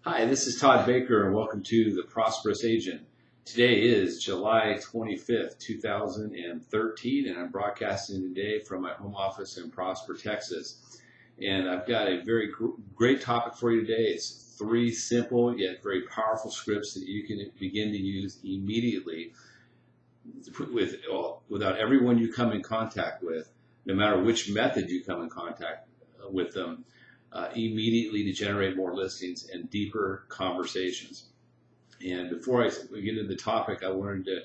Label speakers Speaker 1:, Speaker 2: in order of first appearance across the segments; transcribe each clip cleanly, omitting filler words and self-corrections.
Speaker 1: Hi, this is Todd Baker, and welcome to The Prosperous Agent. Today is July 25th, 2013, and I'm broadcasting today from my home office in Prosper, Texas. And I've got a very great topic for you today. It's 3 simple yet very powerful scripts that you can begin to use immediately without everyone you come in contact with, no matter which method you come in contact with them. Immediately to generate more listings and deeper conversations. And before I get into the topic, I wanted to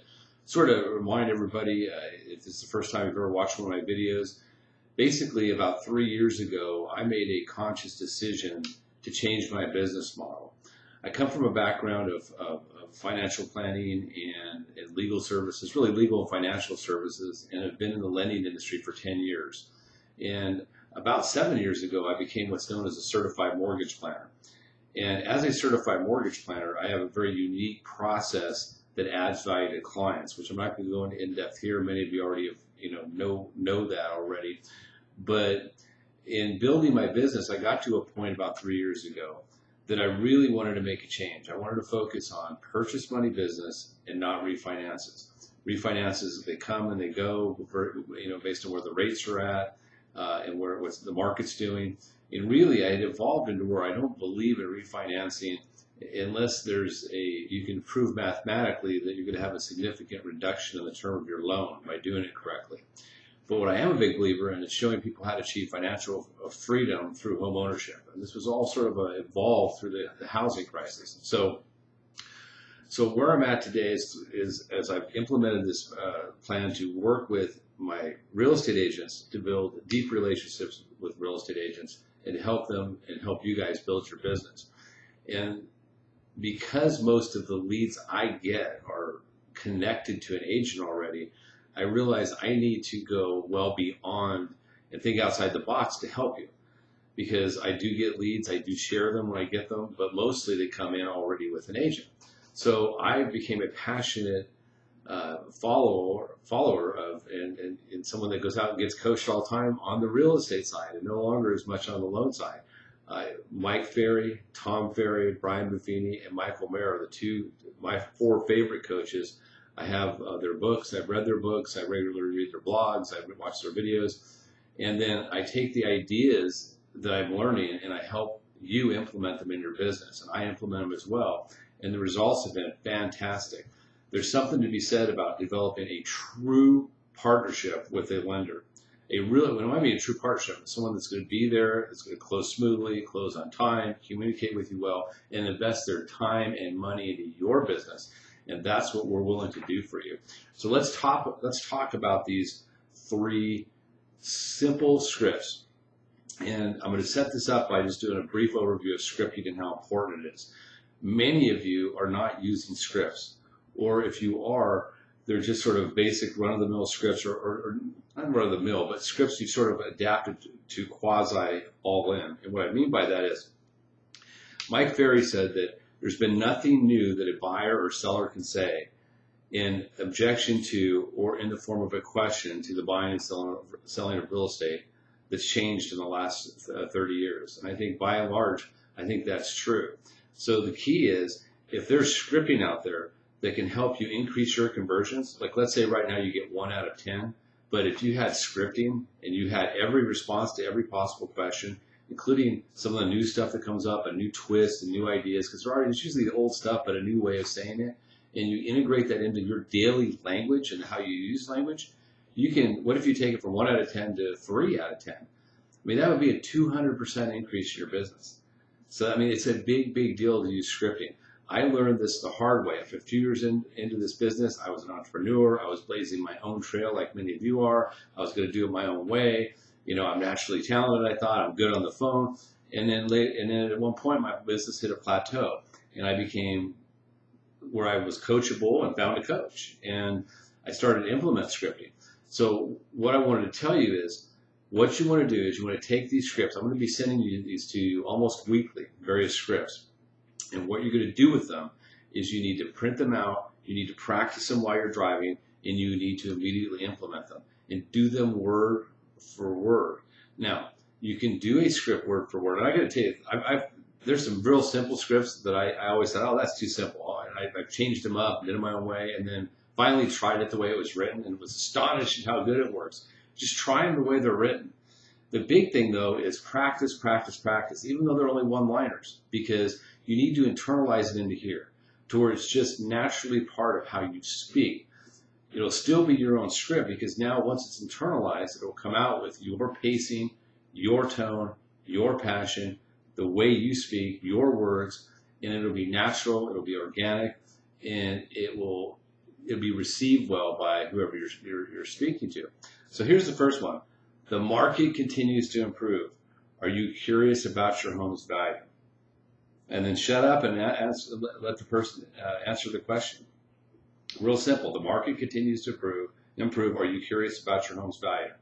Speaker 1: sort of remind everybody, if this is the first time you've ever watched one of my videos, basically about 3 years ago, I made a conscious decision to change my business model. I come from a background of financial planning and legal services, really legal and financial services, and have been in the lending industry for 10 years. And about 7 years ago, I became what's known as a certified mortgage planner. And as a certified mortgage planner, I have a very unique process that adds value to clients, which I'm not going to go into in depth here. Many of you already know that already. But in building my business, I got to a point about 3 years ago that I really wanted to make a change. I wanted to focus on purchase money business and not refinances. Refinances, they come and they go, based on where the rates are at. And what the market's doing. And really, I had evolved into where I don't believe in refinancing unless you can prove mathematically that you're going to have a significant reduction in the term of your loan by doing it correctly. But what I am a big believer in is showing people how to achieve financial freedom through home ownership. And this was all sort of evolved through the housing crisis. So where I'm at today is as I've implemented this plan to work with my real estate agents to build deep relationships with real estate agents and to help them and help you guys build your business. And because most of the leads I get are connected to an agent already, I realize I need to go well beyond and think outside the box to help you. Because I do get leads, I do share them when I get them, but mostly they come in already with an agent. So I became a passionate follower of and someone that goes out and gets coached all the time on the real estate side and no longer as much on the loan side. Mike Ferry, Tom Ferry, Brian Buffini, and Michael Mayer are my 4 favorite coaches. I have their books, I've read their books, I regularly read their blogs, I watch their videos, and then I take the ideas that I'm learning and I help you implement them in your business, and I implement them as well, and the results have been fantastic. There's something to be said about developing a true partnership with a lender. When I mean a true partnership, someone that's going to be there, that's going to close smoothly, close on time, communicate with you well, and invest their time and money into your business. And that's what we're willing to do for you. So let's talk about these 3 simple scripts. And I'm going to set this up by just doing a brief overview of scripting and how important it is. Many of you are not using scripts. Or if you are, they're just sort of basic run-of-the-mill scripts, or not run-of-the-mill, but scripts you've sort of adapted to quasi all-in. And what I mean by that is, Mike Ferry said that there's been nothing new that a buyer or seller can say in objection to or in the form of a question to the buying and selling of real estate that's changed in the last 30 years. And I think by and large, I think that's true. So the key is, if there's scripting out there that can help you increase your conversions. Like, let's say right now you get 1 out of 10, but if you had scripting and you had every response to every possible question, including some of the new stuff that comes up, a new twist and new ideas, because it's usually the old stuff, but a new way of saying it, and you integrate that into your daily language and how you use language, what if you take it from 1 out of 10 to 3 out of 10? I mean, that would be a 200% increase in your business. So, I mean, it's a big, big deal to use scripting. I learned this the hard way. After 2 years into this business, I was an entrepreneur. I was blazing my own trail like many of you are. I was going to do it my own way. I'm naturally talented, I thought. I'm good on the phone. And then at one point, my business hit a plateau. And I became where I was coachable and found a coach. And I started to implement scripting. So what I wanted to tell you is, what you want to do is you want to take these scripts. I'm going to be sending these to you almost weekly, various scripts. And what you're going to do with them is you need to print them out, you need to practice them while you're driving, and you need to immediately implement them and do them word for word. Now, you can do a script word for word. And I got to tell you, I've there's some real simple scripts that I always thought, oh, that's too simple. I've changed them up, did it my own way, and then finally tried it the way it was written and was astonished at how good it works. Just try them the way they're written. The big thing, though, is practice, practice, practice, even though they're only one-liners, because you need to internalize it into here, to where it's just naturally part of how you speak. It'll still be your own script, because now once it's internalized, it'll come out with your pacing, your tone, your passion, the way you speak, your words, and it'll be natural, it'll be organic, and it'll be received well by whoever you're speaking to. So here's the first one. The market continues to improve. Are you curious about your home's value? And then shut up and let the person answer the question. Real simple. The market continues to improve. Are you curious about your home's value?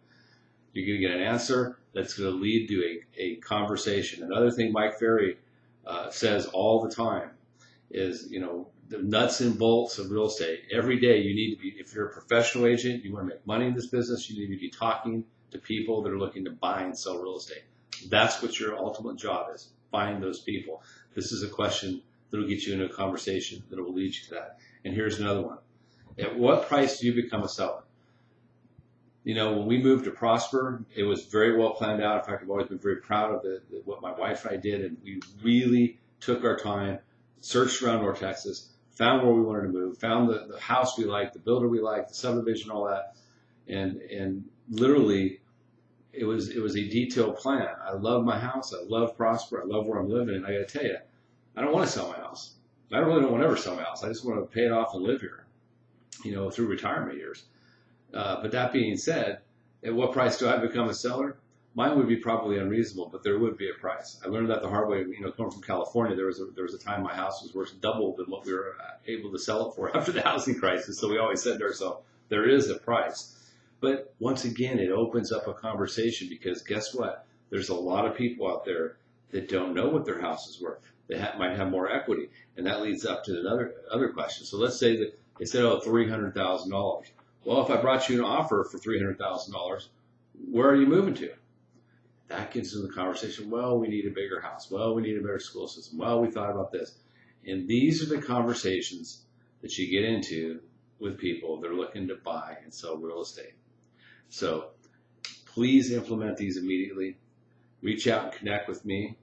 Speaker 1: You're going to get an answer that's going to lead to a conversation. Another thing Mike Ferry says all the time is, the nuts and bolts of real estate. Every day you need to be, if you're a professional agent, you want to make money in this business, you need to be talking to people that are looking to buy and sell real estate. That's what your ultimate job is. Find those people. This is a question that will get you into a conversation that will lead you to that. And here's another one. At what price do you become a seller? When we moved to Prosper, it was very well planned out. In fact, I've always been very proud of what my wife and I did, and we really took our time, searched around North Texas, found where we wanted to move, found the house we liked, the builder we liked, the subdivision, all that, and literally, it was a detailed plan. I love my house. I love Prosper. I love where I'm living, and I got to tell you, I don't want to sell my house. I really don't want to ever sell my house. I just want to pay it off and live here, through retirement years. But that being said, at what price do I become a seller? Mine would be probably unreasonable, but there would be a price. I learned that the hard way. Coming from California, there was a time my house was worth double than what we were able to sell it for after the housing crisis. So we always said to ourselves, there is a price. But once again, it opens up a conversation, because guess what? There's a lot of people out there that don't know what their house is worth. They might have more equity, and that leads up to another question. So let's say that they said, $300,000. Well, if I brought you an offer for $300,000, where are you moving to? That gets into the conversation. Well, we need a bigger house. Well, we need a better school system. Well, we thought about this. And these are the conversations that you get into with people that are looking to buy and sell real estate. So please implement these immediately. Reach out and connect with me.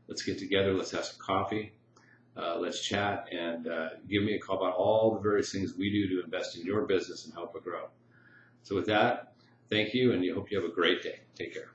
Speaker 1: Let's get together. Let's have some coffee. Let's chat, and give me a call about all the various things we do to invest in your business and help it grow. So with that, thank you, and I hope you have a great day. Take care.